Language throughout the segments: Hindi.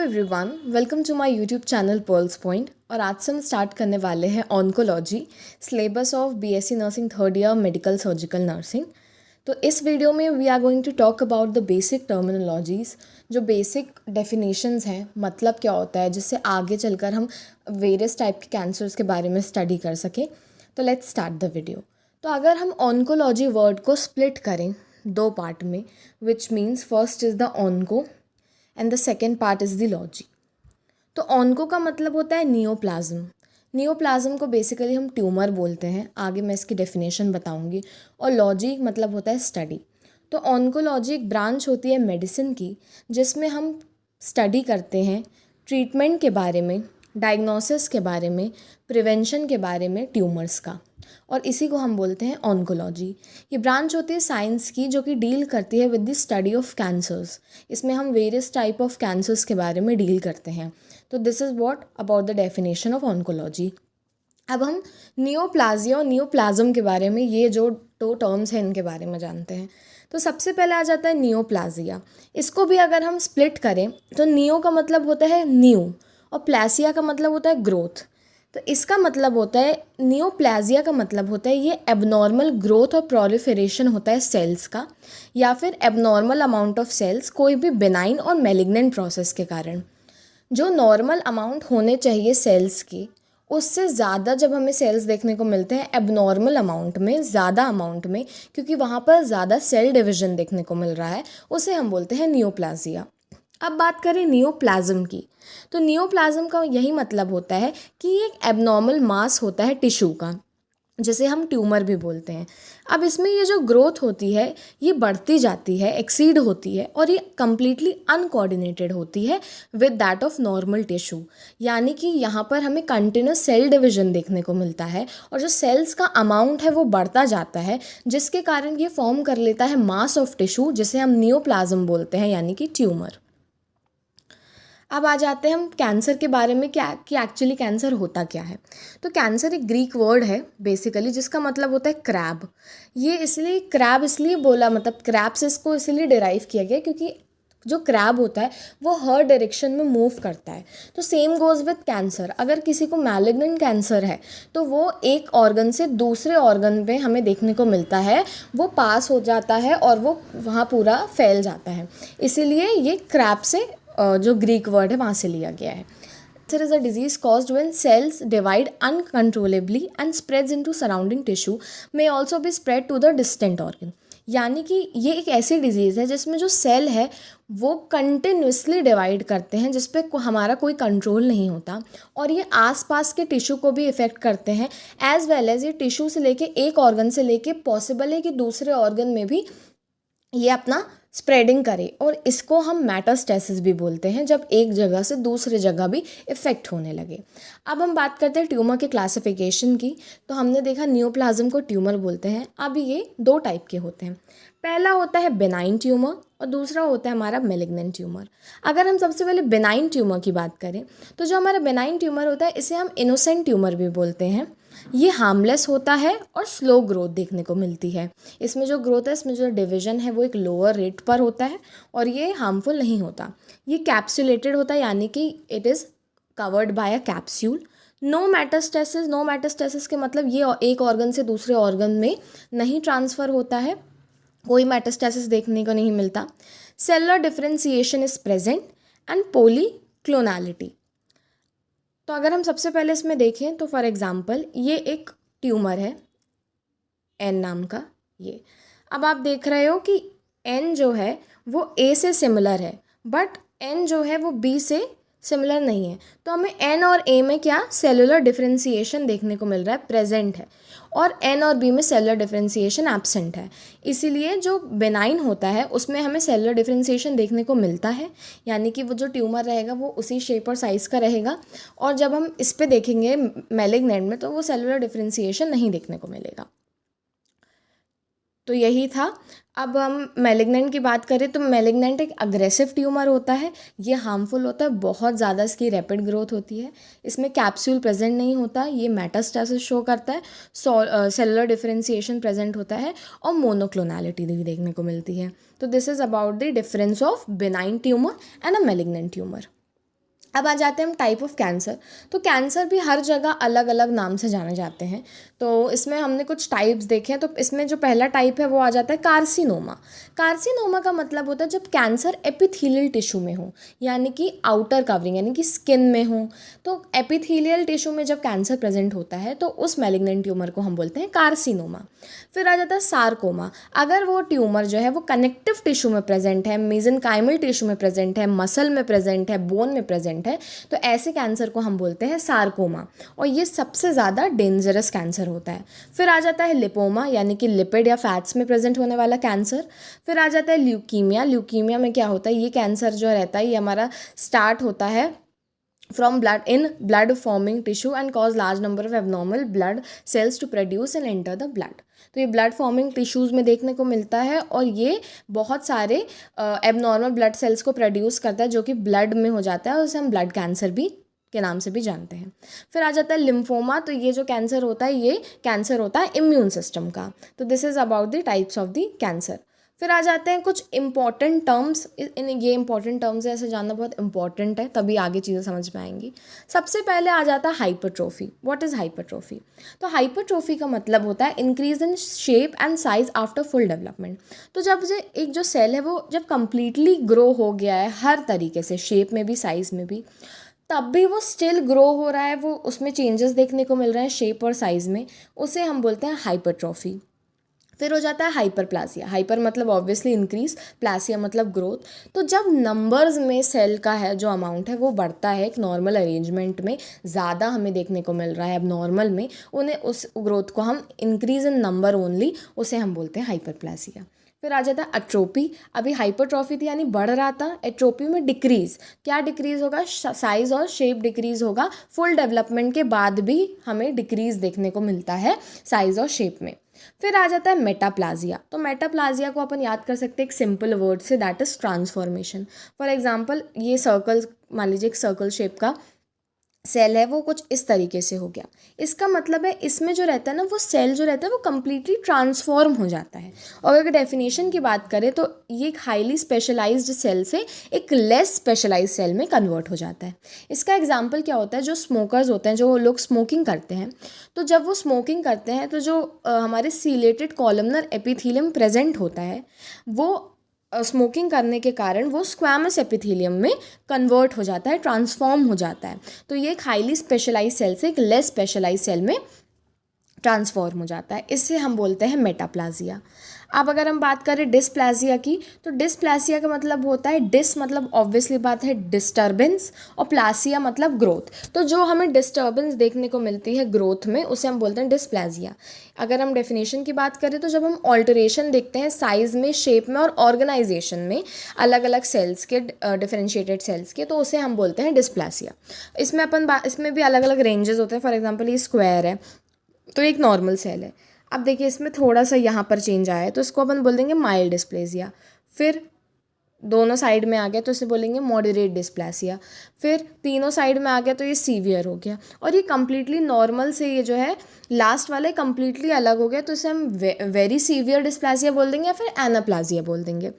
Everyone, welcome to my YouTube channel Pearls Point. और आज से हम स्टार्ट करने वाले हैं oncology syllabus of BSc nursing third year medical surgical nursing. तो इस वीडियो में we are going to talk about the basic terminologies, जो बेसिक डेफिनेशंस हैं, मतलब क्या होता है, जिससे आगे चलकर हम वेरियस टाइप के कैंसर्स के बारे में स्टडी कर सकें। तो लेट्स स्टार्ट द वीडियो। तो अगर हम ऑन्कोलॉजी वर्ड को स्प्लिट करें दो पार्ट में, which means first is the onco and the second part is the logy. तो ऑन्को का मतलब होता है नियोप्लाज्म। नियोप्लाज्म को बेसिकली हम ट्यूमर बोलते हैं, आगे मैं इसकी डेफिनेशन बताऊंगी। और लॉजी मतलब होता है स्टडी। तो ऑन्कोलॉजी एक ब्रांच होती है मेडिसिन की, जिसमें हम स्टडी करते हैं ट्रीटमेंट के बारे में, डायग्नोसिस के बारे में, प्रिवेंशन के बारे में ट्यूमर्स का, और इसी को हम बोलते हैं ऑन्कोलॉजी। ये ब्रांच होती है साइंस की जो कि डील करती है with the study of cancers. इसमें हम वेरियस टाइप ऑफ कैंसर्स के बारे में डील करते हैं। तो this is what about the definition of oncology. अब हम नियोप्लाजिया और नियोप्लाज्म के बारे में, ये जो दो टर्म्स हैं, इनके बारे में जानते हैं। तो सबसे पहले आ जाता है नियोप्लाजिया। इसको भी अगर हम स्प्लिट करें तो नियो का मतलब होता है न्यू और प्लासिया का मतलब होता है ग्रोथ। तो इसका मतलब होता है, नियोप्लाजिया का मतलब होता है ये एबनॉर्मल ग्रोथ और प्रोलिफरेशन होता है सेल्स का, या फिर एबनॉर्मल अमाउंट ऑफ सेल्स कोई भी बेनाइन और मेलिग्नेंट प्रोसेस के कारण। जो नॉर्मल अमाउंट होने चाहिए सेल्स की, उससे ज़्यादा जब हमें सेल्स देखने को मिलते हैं एबनॉर्मल अमाउंट में, ज़्यादा अमाउंट में, क्योंकि वहाँ पर ज़्यादा सेल डिवीजन देखने को मिल रहा है, उसे हम बोलते हैं नियोप्लाजिया। अब बात करें नियोप्लाज्म की, तो नियोप्लाज्म का यही मतलब होता है कि ये एक एबनॉर्मल मास होता है टिश्यू का, जिसे हम ट्यूमर भी बोलते हैं। अब इसमें ये जो ग्रोथ होती है ये बढ़ती जाती है, एक्सीड होती है, और ये कम्प्लीटली अनकोऑर्डिनेटेड होती है with that of normal tissue. यानी कि यहाँ पर हमें कंटिन्यूस सेल डिवीजन देखने को मिलता है, और जो सेल्स का अमाउंट है वो बढ़ता जाता है, जिसके कारण ये फॉर्म कर लेता है मास ऑफ टिश्यू, जिसे हम नियोप्लाज्म बोलते हैं, यानी कि ट्यूमर। अब आ जाते हैं हम कैंसर के बारे में, क्या कि एक्चुअली कैंसर होता क्या है। तो कैंसर एक ग्रीक वर्ड है बेसिकली, जिसका मतलब होता है क्रैब। ये इसलिए क्रैब इसलिए बोला, मतलब क्रैब से इसको इसलिए डिराइव किया गया क्योंकि जो क्रैब होता है वो हर डायरेक्शन में मूव करता है। तो सेम गोज़ विद कैंसर। अगर किसी को मैलिग्नेंट कैंसर है तो वो एक ऑर्गन से दूसरे ऑर्गन पे हमें देखने को मिलता है, वो पास हो जाता है और वो वहाँ पूरा फैल जाता है। इसीलिए ये क्रैब से जो ग्रीक वर्ड है वहाँ से लिया गया है। Cancer is a disease caused when cells divide uncontrollably and spreads into surrounding tissue, may also be spread to the distant organ। यानी कि ये एक ऐसी डिजीज़ है जिसमें जो सेल है वो कंटिन्यूसली डिवाइड करते हैं, जिस पे हमारा कोई कंट्रोल नहीं होता, और ये आसपास के टिश्यू को भी इफ़ेक्ट करते हैं, एज वेल एज ये टिश्यू से लेके, एक ऑर्गन से लेके, पॉसिबल है कि दूसरे ऑर्गन में भी ये अपना स्प्रेडिंग करे। और इसको हम मेटास्टेसिस भी बोलते हैं, जब एक जगह से दूसरे जगह भी इफ़ेक्ट होने लगे। अब हम बात करते हैं ट्यूमर के क्लासिफिकेशन की। तो हमने देखा नियोप्लाज्म को ट्यूमर बोलते हैं। अब ये दो टाइप के होते हैं। पहला होता है बेनाइन ट्यूमर और दूसरा होता है हमारा मेलिग्नेंट ट्यूमर। अगर हम सबसे पहले बेनाइन ट्यूमर की बात करें तो जो हमारा बेनाइन ट्यूमर होता है इसे हम इनोसेंट ट्यूमर भी बोलते हैं। ये हार्मलेस होता है और स्लो ग्रोथ देखने को मिलती है। इसमें जो ग्रोथ है, इसमें जो डिवीजन है वो एक लोअर रेट पर होता है, और ये हार्मफुल नहीं होता। ये कैप्सुलेटेड होता है, यानी कि it is covered by a capsule. No metastasis. No metastasis के मतलब ये एक ऑर्गन से दूसरे ऑर्गन में नहीं ट्रांसफ़र होता है, कोई मेटास्टेसिस देखने को नहीं मिलता। Cellular differentiation is present and polyclonality. तो अगर हम सबसे पहले इसमें देखें तो फॉर एग्जांपल ये एक ट्यूमर है एन नाम का। ये अब आप देख रहे हो कि एन जो है वो ए से सिमिलर है, बट एन जो है वो बी से सिमिलर नहीं है। तो हमें एन और ए में क्या सेलुलर डिफरेंशिएशन देखने को मिल रहा है, प्रेजेंट है, और एन और बी में सेलुलर डिफरेंशिएशन एब्सेंट है। इसीलिए जो बेनाइन होता है उसमें हमें सेलुलर डिफरेंशिएशन देखने को मिलता है, यानी कि वो जो ट्यूमर रहेगा वो उसी शेप और साइज़ का रहेगा। और जब हम इस पे देखेंगे मैलिग्नेंट में तो वो सेलुलर डिफरेंशिएशन नहीं देखने को मिलेगा। तो यही था। अब हम मैलिग्नेंट की बात करें तो मैलिग्नेंट एक अग्रेसिव ट्यूमर होता है। ये हार्मफुल होता है, बहुत ज़्यादा इसकी रैपिड ग्रोथ होती है। इसमें कैप्सूल प्रेजेंट नहीं होता, ये मेटास्टेसिस शो करता है, सेलुलर डिफरेंशिएशन प्रेजेंट होता है, और मोनोक्लोनालिटी भी देखने को मिलती है। तो this is about the difference of benign tumour and a malignant tumour. अब आ जाते हैं हम टाइप ऑफ कैंसर। तो कैंसर भी हर जगह अलग अलग नाम से जाने जाते हैं। तो इसमें हमने कुछ टाइप्स देखे हैं। तो इसमें जो पहला टाइप है वो आ जाता है कार्सिनोमा। कार्सिनोमा का मतलब होता है जब कैंसर एपिथेलियल टिश्यू में हो, यानी कि आउटर कवरिंग यानी कि स्किन में हो। तो एपिथेलियल टिश्यू में जब कैंसर प्रेजेंट होता है तो उस मैलिग्नेंट ट्यूमर को हम बोलते हैं कार्सिनोमा। फिर आ जाता है सार्कोमा। अगर वो ट्यूमर जो है वो कनेक्टिव टिश्यू में प्रेजेंट है, मेसेनकाइमल टिश्यू में प्रेजेंट है, मसल में प्रेजेंट है, बोन में प्रेजेंट है, तो ऐसे कैंसर को हम बोलते हैं सार्कोमा, और ये सबसे ज़्यादा डेंजरस कैंसर होता है। फिर आ जाता है लिपोमा, यानी कि लिपिड या फैट्स में प्रेजेंट होने वाला कैंसर। फिर आ जाता है ल्यूकीमिया। ल्यूकीमिया में क्या होता है, ये कैंसर जो रहता है ये हमारा स्टार्ट होता है from blood forming tissue and cause large number of abnormal blood cells to produce and enter the blood। तो ये ब्लड फॉर्मिंग टिश्यूज़ में देखने को मिलता है और ये बहुत सारे एबनॉर्मल ब्लड सेल्स को प्रोड्यूस करता है जो कि ब्लड में हो जाता है और उसे हम ब्लड कैंसर भी के नाम से भी जानते हैं। फिर आ जाता है लिम्फोमा। तो ये जो कैंसर होता है ये कैंसर होता है इम्यून सिस्टम का। तो this is about the types of the cancer. फिर आ जाते हैं कुछ इंपॉर्टेंट टर्म्स। इन ये इंपॉर्टेंट टर्म्स है, ऐसे जानना बहुत इंपॉर्टेंट है, तभी आगे चीज़ें समझ में आएंगी। सबसे पहले आ जाता है हाइपरट्रोफी। What is hypertrophy? तो हाइपरट्रोफी का मतलब होता है increase in shape and size after full development. तो जब एक जो सेल है वो जब कंप्लीटली ग्रो हो गया है हर तरीके से, शेप में भी साइज़ में भी, तब भी वो स्टिल ग्रो हो रहा है, वो उसमें चेंजेस देखने को मिल रहे हैं शेप और साइज़ में, उसे हम बोलते हैं हाइपरट्रोफी। फिर हो जाता है हाइपरप्लासिया। हाइपर मतलब ऑब्वियसली इंक्रीज, प्लासिया मतलब ग्रोथ। तो जब नंबर्स में सेल का है जो अमाउंट है वो बढ़ता है एक नॉर्मल अरेंजमेंट में, ज़्यादा हमें देखने को मिल रहा है अब नॉर्मल में, उन्हें उस ग्रोथ को हम इंक्रीज इन नंबर ओनली, उसे हम बोलते हैं हाइपरप्लासिया। फिर आ जाता है अट्रोपी। अभी हाइपरट्रॉफी थी यानी बढ़ रहा था, एट्रोपी में डिक्रीज। क्या डिक्रीज होगा? साइज और शेप डिक्रीज होगा। फुल डेवलपमेंट के बाद भी हमें डिक्रीज देखने को मिलता है साइज और शेप में। फिर आ जाता है मेटाप्लाजिया। तो मेटाप्लाजिया को अपन याद कर सकते हैं एक सिंपल वर्ड से, that is transformation. For example ये सर्कल, मान लीजिए एक सर्कल शेप का सेल है, वो कुछ इस तरीके से हो गया। इसका मतलब है इसमें जो रहता है ना, वो सेल जो रहता है वो कम्प्लीटली ट्रांसफॉर्म हो जाता है। और अगर डेफिनेशन की बात करें तो ये एक हाईली स्पेशलाइज्ड सेल से एक लेस स्पेशलाइज्ड सेल में कन्वर्ट हो जाता है। इसका एग्जांपल क्या होता है, जो स्मोकर्स होते हैं, जो लोग स्मोकिंग करते हैं, तो जब वो स्मोकिंग करते हैं तो जो हमारे सीलेटेड कॉलमनर एपिथेलियम प्रेजेंट होता है वो स्मोकिंग करने के कारण वो स्क्वैमस एपिथेलियम में कन्वर्ट हो जाता है, ट्रांसफॉर्म हो जाता है। तो ये एक हाईली स्पेशलाइज सेल से एक लेस स्पेशलाइज सेल में ट्रांसफॉर्म हो जाता है, इससे हम बोलते हैं मेटाप्लाजिया। अब अगर हम बात करें डिस्प्लाजिया की, तो डिस्प्लासिया का मतलब होता है, डिस मतलब ऑब्वियसली बात है डिस्टर्बेंस, और प्लासिया मतलब ग्रोथ। तो जो हमें डिस्टर्बेंस देखने को मिलती है ग्रोथ में उसे हम बोलते हैं डिस्प्लाजिया। अगर हम डेफिनेशन की बात करें तो जब हम ऑल्टरेशन देखते हैं साइज़ में, शेप में और ऑर्गेनाइजेशन में अलग अलग सेल्स के, डिफरेंशिएटेड सेल्स के, तो उसे हम बोलते हैं डिस्प्लासिया। इसमें भी अलग अलग रेंजेस होते हैं। फॉर एग्जाम्पल ये स्क्वायर है तो एक नॉर्मल सेल है। अब देखिए इसमें थोड़ा सा यहाँ पर चेंज आया है तो इसको अपन बोल देंगे माइल्ड डिस्प्लेसिया। फिर दोनों साइड में आ गया तो इसे बोलेंगे मॉडरेट डिस्प्लेसिया। फिर तीनों साइड में आ गया तो ये सीवियर हो गया। और ये कम्प्लीटली नॉर्मल से ये जो है लास्ट वाले कम्प्लीटली अलग हो गया तो इसे हम वेरी सीवियर डिस्प्लेसिया बोल देंगे या फिर एनाप्लाजिया बोल देंगे।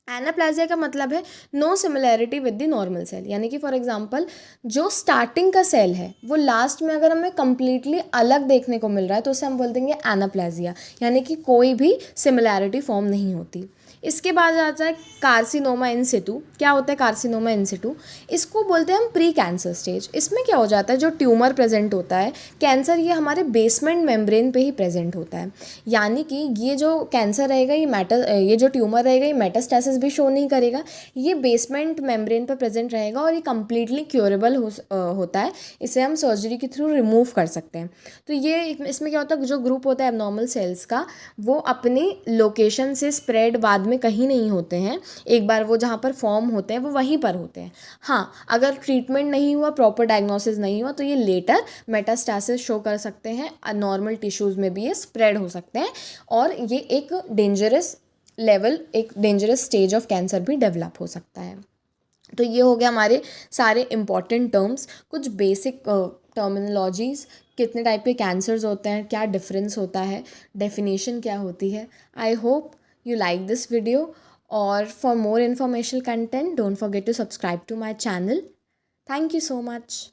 एनाप्लाजिया का मतलब है no similarity with the normal cell, यानी कि फॉर एग्जांपल जो स्टार्टिंग का सेल है वो लास्ट में अगर हमें कम्प्लीटली अलग देखने को मिल रहा है तो उसे हम बोल देंगे एनाप्लाजिया, यानी कि कोई भी सिमिलैरिटी फॉर्म नहीं होती। इसके बाद आता है कार्सिनोमा इन सिटू। क्या होता है कार्सिनोमा इन सिटू? इसको बोलते हैं हम प्री कैंसर स्टेज। इसमें क्या हो जाता है, जो ट्यूमर प्रेजेंट होता है, कैंसर ये हमारे बेसमेंट मेम्ब्रेन पे ही प्रेजेंट होता है, यानी कि ये जो कैंसर रहेगा ये जो ट्यूमर रहेगा ये मेटास्टेसिस भी शो नहीं करेगा, ये बेसमेंट मेम्ब्रेन पर प्रेजेंट रहेगा और ये कम्प्लीटली क्योरेबल होता है। इसे हम सर्जरी के थ्रू रिमूव कर सकते हैं। तो ये इसमें क्या होता है, जो ग्रुप होता है एबनॉर्मल सेल्स का वो अपनी लोकेशन से स्प्रेड बाद में कहीं नहीं होते हैं, एक बार वो जहाँ पर फॉर्म होते हैं वो वहीं पर होते हैं। हाँ, अगर ट्रीटमेंट नहीं हुआ, प्रॉपर डायग्नोसिस नहीं हुआ तो ये लेटर मेटास्टेसिस शो कर सकते हैं, नॉर्मल टिश्यूज़ में भी ये स्प्रेड हो सकते हैं और ये एक डेंजरस लेवल, एक डेंजरस स्टेज ऑफ कैंसर भी डेवलप हो सकता है। तो ये हो गया हमारे सारे इम्पॉर्टेंट टर्म्स, कुछ बेसिक टर्मिनोलॉजीज़, कितने टाइप के कैंसर्स होते हैं, क्या डिफरेंस होता है, डेफिनेशन क्या होती है। I hope you like this video, or for more informational content don't forget to subscribe to my channel. Thank you so much.